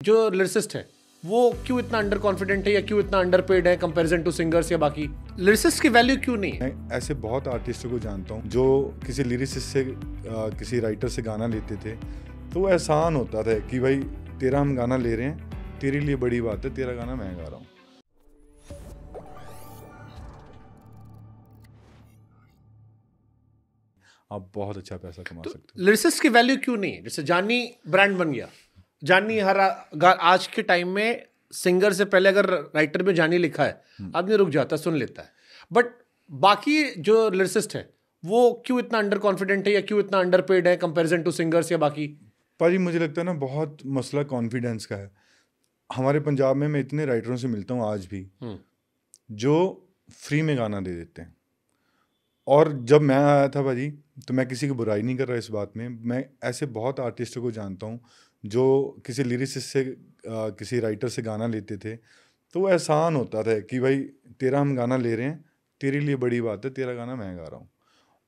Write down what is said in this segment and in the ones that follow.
जो लिरिसिस्ट है वो क्यों इतना अंडर कॉन्फिडेंट है या क्यों इतना अंडर पेड है कंपैरिजन टू सिंगर्स या बाकी लिरिसिस्ट की वैल्यू क्यों नहीं है? मैं ऐसे बहुत आर्टिस्टों को जानता हूँ जो किसी लिरिसिस्ट से किसी राइटर से गाना लेते थे तो वो एहसान होता था कि भाई तेरा हम गाना ले रहे हैं, तेरे लिए बड़ी बात है, तेरा गाना मैं गा रहा हूँ। आप बहुत अच्छा पैसा कमा सकते हो। लिरिसिस्ट की वैल्यू क्यों नहीं है? जैसे जानी ब्रांड बन गया, जानी आज के टाइम में सिंगर से पहले अगर राइटर में जानी लिखा है आदमी रुक जाता है, सुन लेता है। बट बाकी जो लिरिसिस्ट है वो क्यों इतना अंडर कॉन्फिडेंट है या क्यों इतना अंडर पेड है कंपैरिजन टू सिंगर्स या बाकी? पाजी मुझे लगता है ना बहुत मसला कॉन्फिडेंस का है। हमारे पंजाब में मैं इतने राइटरों से मिलता हूँ आज भी जो फ्री में गाना दे देते हैं। और जब मैं आया था भाजी, तो मैं किसी की बुराई नहीं कर रहा इस बात में, मैं ऐसे बहुत आर्टिस्टों को जानता हूँ जो किसी लिरिसिस्ट से किसी राइटर से गाना लेते थे तो वो एहसान होता था कि भाई तेरा हम गाना ले रहे हैं, तेरे लिए बड़ी बात है, तेरा गाना मैं गा रहा हूँ।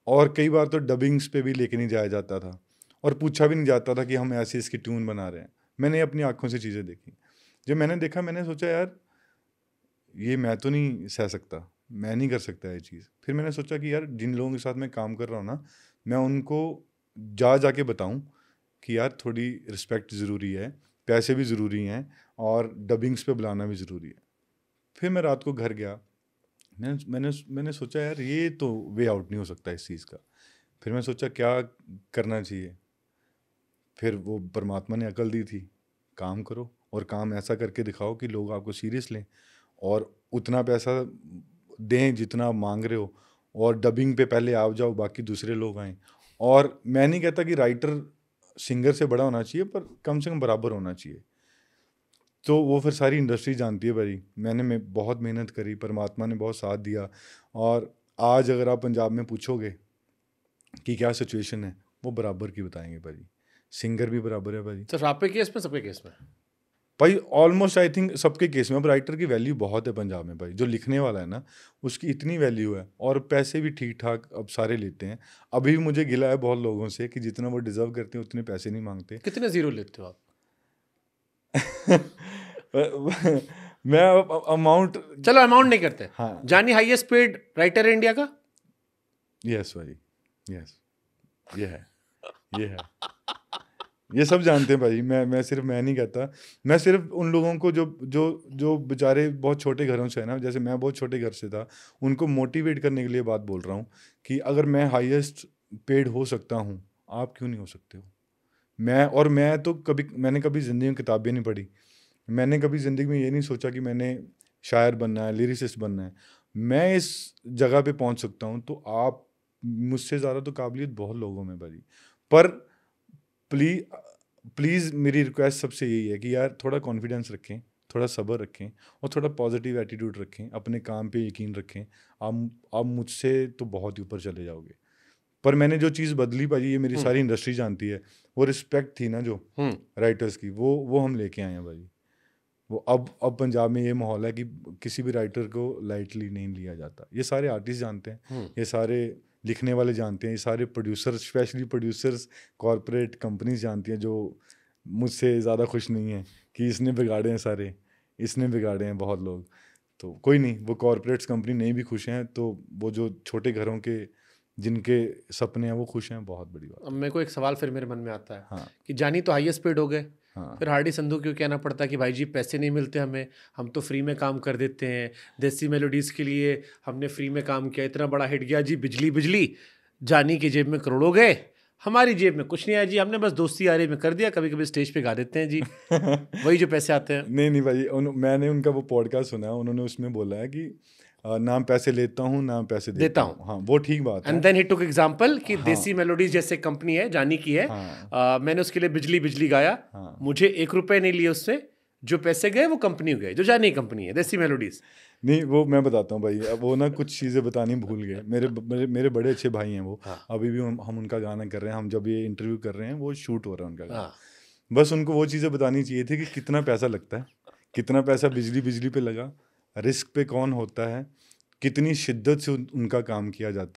और कई बार तो डबिंग्स पे भी लेके नहीं जाया जाता था और पूछा भी नहीं जाता था कि हम ऐसे इसकी ट्यून बना रहे हैं। मैंने अपनी आंखों से चीज़ें देखी। जब मैंने देखा मैंने सोचा यार ये मैं तो नहीं सह सकता, मैं नहीं कर सकता ये चीज़। फिर मैंने सोचा कि यार जिन लोगों के साथ मैं काम कर रहा हूँ ना, मैं उनको जाके बताऊँ कि यार थोड़ी रिस्पेक्ट ज़रूरी है, पैसे भी ज़रूरी हैं और डबिंग्स पे बुलाना भी ज़रूरी है। फिर मैं रात को घर गया, मैंने सोचा यार ये तो वे आउट नहीं हो सकता इस चीज़ का। फिर मैं सोचा क्या करना चाहिए। फिर वो परमात्मा ने अकल दी थी, काम करो और काम ऐसा करके दिखाओ कि लोग आपको सीरियस लें और उतना पैसा दें जितना आप मांग रहे हो, और डबिंग पे पहले आप जाओ बाकी दूसरे लोग आएँ। और मैं नहीं कहता कि राइटर सिंगर से बड़ा होना चाहिए, पर कम से कम बराबर होना चाहिए। तो वो फिर सारी इंडस्ट्री जानती है भाई, मैंने बहुत मेहनत करी, परमात्मा ने बहुत साथ दिया। और आज अगर आप पंजाब में पूछोगे कि क्या सिचुएशन है, वो बराबर की बताएंगे भाई। सिंगर भी बराबर है भाई। सिर्फ आपके केस में सबके केस में भाई ऑलमोस्ट आई थिंक सबके केस में। अब राइटर की वैल्यू बहुत है पंजाब में भाई, जो लिखने वाला है ना उसकी इतनी वैल्यू है और पैसे भी ठीक ठाक अब सारे लेते हैं। अभी भी मुझे गिला है बहुत लोगों से कि जितना वो डिजर्व करते हैं उतने पैसे नहीं मांगते। कितने जीरो लेते हो आप? मैं अमाउंट, चलो अमाउंट नहीं करते। हाँ, जानी हाईएस्ट पेड राइटर है इंडिया का? यस भाई, यस, ये है, ये सब जानते हैं भाई। मैं नहीं कहता, मैं सिर्फ उन लोगों को जो जो जो बेचारे बहुत छोटे घरों से है ना, जैसे मैं बहुत छोटे घर से था, उनको मोटिवेट करने के लिए बात बोल रहा हूँ कि अगर मैं हाईएस्ट पेड हो सकता हूँ, आप क्यों नहीं हो सकते हो। मैंने कभी ज़िंदगी में किताबें नहीं पढ़ी, मैंने कभी ज़िंदगी में ये नहीं सोचा कि मैंने शायर बनना है, लिरिसिस्ट बनना है। मैं इस जगह पे पहुंच सकता हूं तो आप मुझसे ज़्यादा तो काबिलियत बहुत लोगों में भाई। पर प्लीज़ मेरी रिक्वेस्ट सबसे यही है कि यार थोड़ा कॉन्फिडेंस रखें, थोड़ा सब्र रखें और थोड़ा पॉजिटिव एटीट्यूड रखें, अपने काम पे यकीन रखें। आप मुझसे तो बहुत ही ऊपर चले जाओगे। पर मैंने जो चीज़ बदली भाई, ये मेरी सारी इंडस्ट्री जानती है, वो रिस्पेक्ट थी ना जो राइटर्स की, वो हम लेके आए हैं भाई। वो अब पंजाब में ये माहौल है कि किसी भी राइटर को लाइटली नहीं लिया जाता। ये सारे आर्टिस्ट जानते हैं, ये सारे लिखने वाले जानते हैं, ये सारे producers, specially producers, corporate companies जानती हैं, जो मुझसे ज़्यादा खुश नहीं है कि इसने बिगाड़े हैं सारे, इसने बिगाड़े हैं बहुत लोग। तो कोई नहीं, वो कॉरपोरेट्स कंपनी नहीं भी खुश हैं तो वो जो छोटे घरों के जिनके सपने हैं वो खुश हैं, बहुत बड़ी बात। अब मेरे को एक सवाल फिर मेरे मन में आता है, हाँ, कि जानी तो हाईएस्ट पेड हो गए, हाँ, फिर हार्डी संधू क्यों कहना पड़ता है कि भाई जी पैसे नहीं मिलते हमें, हम तो फ्री में काम कर देते हैं, देसी मेलोडीज़ के लिए हमने फ्री में काम किया, इतना बड़ा हिट गया जी, बिजली बिजली, जानी की जेब में करोड़ों गए, हमारी जेब में कुछ नहीं आया जी, हमने बस दोस्ती यारी में कर दिया, कभी कभी स्टेज पे गा देते हैं जी, वही जो पैसे आते हैं। नहीं भाई, मैंने उनका वो पॉडकास्ट सुना, उन्होंने उसमें बोला है कि नाम पैसे लेता हूँ, नाम पैसे देता हूँ। हाँ, वो ठीक बात है। And then he took example कि देसी मेलोडीज जैसे कंपनी है, जानी की है, मैंने उसके लिए बिजली बिजली गाया, मुझे 1 रुपए नहीं लिए उससे, जो पैसे गए वो कंपनी गए, जो जानी कंपनी है, देसी मेलोडीज। नहीं, वो मैं बताता हूँ भाई, अब वो ना कुछ चीज़ें बतानी भूल गए। मेरे बड़े अच्छे भाई हैं वो। अभी भी हम उनका गाना कर रहे हैं, हम जब ये इंटरव्यू कर रहे हैं वो शूट हो रहा है उनका गाना। बस उनको वो चीज़ें बतानी चाहिए थी कि कितना पैसा लगता है, कितना पैसा बिजली पे लगा, रिस्क पे कौन होता है, कितनी शिद्दत से उनका काम किया जाता है।